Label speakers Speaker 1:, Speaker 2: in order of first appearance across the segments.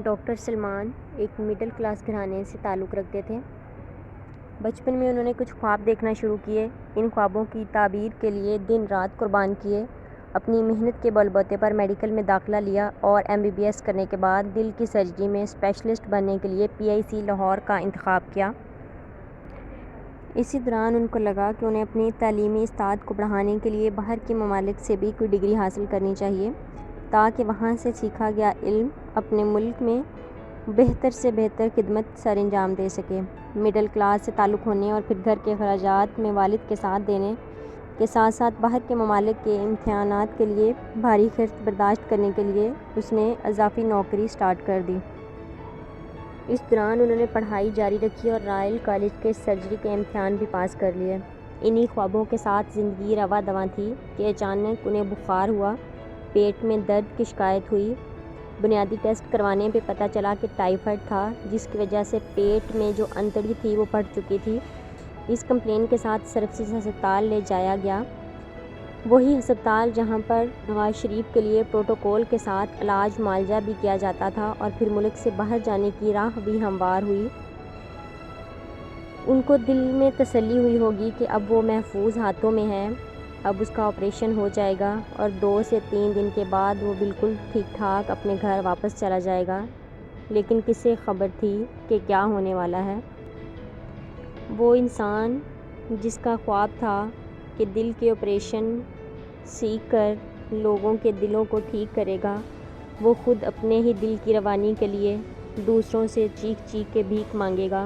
Speaker 1: Doctor Salman ایک middle class گھرانے سے تعلق رکھتے تھے۔ بچپن میں انہوں نے کچھ خواب دیکھنا شروع کیے۔ ان خوابوں کی تعبیر کے لیے دن رات قربان کیے۔ اپنی محنت کے بل بوتے پر میڈیکل میں داخلہ لیا اور MBBS کرنے کے بعد دل کی سرجری میں اسپیشلسٹ بننے کے لیے PIC لاہور کا انتخاب کیا۔ اسی دوران ان کو لگا کہ انہیں اپنی تعلیمی استعداد کو بڑھانے کے لیے باہر کے ممالک سے بھی کوئی ڈگری حاصل کرنی چاہیے تاکہ وہاں سے سیکھا گیا علم اپنے ملک میں بہتر سے بہتر خدمت سر انجام دے سکے۔ مڈل کلاس سے تعلق ہونے اور پھر گھر کے اخراجات میں والد کے ساتھ دینے کے ساتھ ساتھ باہر کے ممالک کے امتحانات کے لیے بھاری خرچ برداشت کرنے کے لیے اس نے اضافی نوکری سٹارٹ کر دی۔ اس دوران انہوں نے پڑھائی جاری رکھی اور رائل کالج کے سرجری کے امتحان بھی پاس کر لیے۔ انہی خوابوں کے ساتھ زندگی رواں دواں تھی کہ اچانک انہیں بخار ہوا، پیٹ میں درد کی شکایت ہوئی۔ بنیادی ٹیسٹ کروانے پہ پتہ چلا کہ ٹائیفائڈ تھا، جس کی وجہ سے پیٹ میں جو انتڑی تھی وہ پھٹ چکی تھی۔ اس کمپلین کے ساتھ سرفسز ہسپتال لے جایا گیا، وہی ہسپتال جہاں پر نواز شریف کے لیے پروٹوکول کے ساتھ علاج معالجہ بھی کیا جاتا تھا اور پھر ملک سے باہر جانے کی راہ بھی ہموار ہوئی۔ ان کو دل میں تسلی ہوئی ہوگی کہ اب وہ محفوظ ہاتھوں میں ہے، اب اس کا آپریشن ہو جائے گا اور 2 سے 3 دن کے بعد وہ بالکل ٹھیک ٹھاک اپنے گھر واپس چلا جائے گا۔ لیکن کسے خبر تھی کہ کیا ہونے والا ہے؟ وہ انسان جس کا خواب تھا کہ دل کے آپریشن سیکھ کر لوگوں کے دلوں کو ٹھیک کرے گا، وہ خود اپنے ہی دل کی روانی کے لیے دوسروں سے چیخ چیخ کے بھیک مانگے گا۔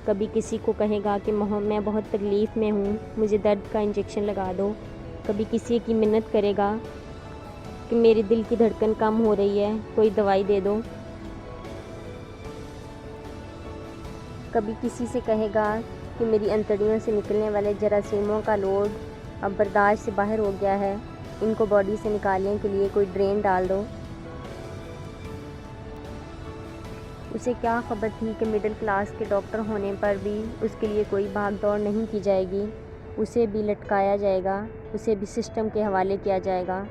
Speaker 1: کبھی کسی کو کہے گا کہ میں بہت تکلیف میں ہوں، مجھے درد کا انجیکشن لگا دو۔ کبھی کسی کی منت کرے گا کہ میری دل کی دھڑکن کم ہو رہی ہے، کوئی دوائی دے دو۔ کبھی کسی سے کہے گا کہ میری انتڑیوں سے نکلنے والے جراثیموں کا لوڈ اب برداشت سے باہر ہو گیا ہے، ان کو باڈی سے نکالنے کے لیے کوئی ڈرین ڈال دو۔ اسے کیا خبر تھی کہ مڈل کلاس کے ڈاکٹر ہونے پر بھی اس کے لیے کوئی بھاگ دوڑ نہیں کی جائے گی، اسے بھی لٹکایا جائے گا، اسے بھی سسٹم کے حوالے کیا جائے گا۔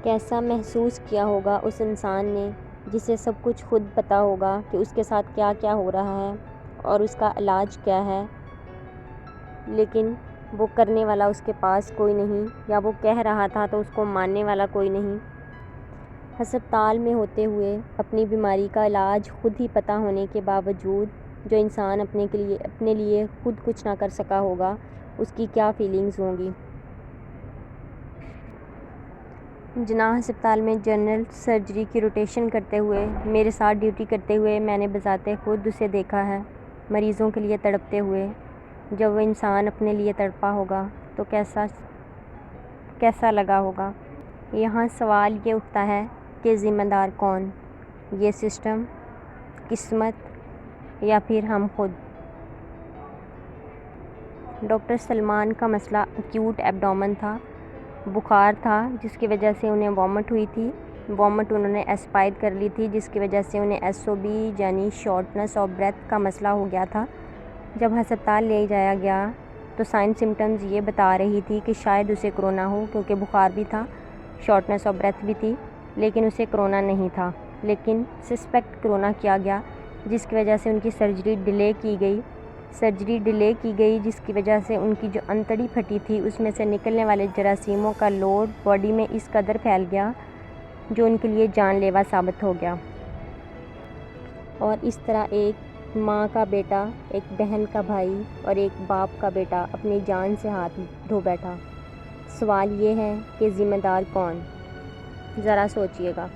Speaker 1: کیسا محسوس کیا ہوگا اس انسان نے جسے سب کچھ خود پتہ ہوگا کہ اس کے ساتھ کیا کیا ہو رہا ہے اور اس کا علاج کیا ہے، لیکن وہ کرنے والا اس کے پاس کوئی نہیں، یا وہ کہہ رہا تھا تو اس کو ماننے والا کوئی نہیں۔ ہسپتال میں ہوتے ہوئے اپنی بیماری کا علاج خود ہی پتہ ہونے کے باوجود جو انسان اپنے لیے خود کچھ نہ کر سکا ہوگا، اس کی کیا فیلنگز ہوں گی۔ جناح ہسپتال میں جنرل سرجری کی روٹیشن کرتے ہوئے، میرے ساتھ ڈیوٹی کرتے ہوئے میں نے بذات خود اسے دیکھا ہے، مریضوں کے لیے تڑپتے ہوئے۔ جب وہ انسان اپنے لیے تڑپا ہوگا تو کیسا لگا ہوگا۔ یہاں سوال یہ اٹھتا ہے کہ ذمہ دار کون، یہ سسٹم، قسمت یا پھر ہم خود؟ ڈاکٹر سلمان کا مسئلہ ایکیوٹ ایبڈومن تھا، بخار تھا جس کی وجہ سے انہیں وامٹ ہوئی تھی۔ وامٹ انہوں نے ایسپائر کر لی تھی جس کی وجہ سے انہیں SOB یعنی شارٹنس آف بریتھ کا مسئلہ ہو گیا تھا۔ جب ہسپتال لے جایا گیا تو سائن سمٹمز یہ بتا رہی تھی کہ شاید اسے کرونا ہو، کیونکہ بخار بھی تھا، شارٹنس آف بریتھ بھی تھی، لیکن اسے کرونا نہیں تھا۔ لیکن سسپیکٹ کرونا کیا گیا جس کی وجہ سے ان کی سرجری ڈیلے کی گئی جس کی وجہ سے ان کی جو انتڑی پھٹی تھی اس میں سے نکلنے والے جراثیموں کا لوڈ باڈی میں اس قدر پھیل گیا جو ان کے لیے جان لیوا ثابت ہو گیا۔ اور اس طرح ایک ماں کا بیٹا، ایک بہن کا بھائی اور ایک باپ کا بیٹا اپنی جان سے ہاتھ دھو بیٹھا۔ سوال یہ ہے کہ ذمہ دار کون؟ ذرا سوچئے گا۔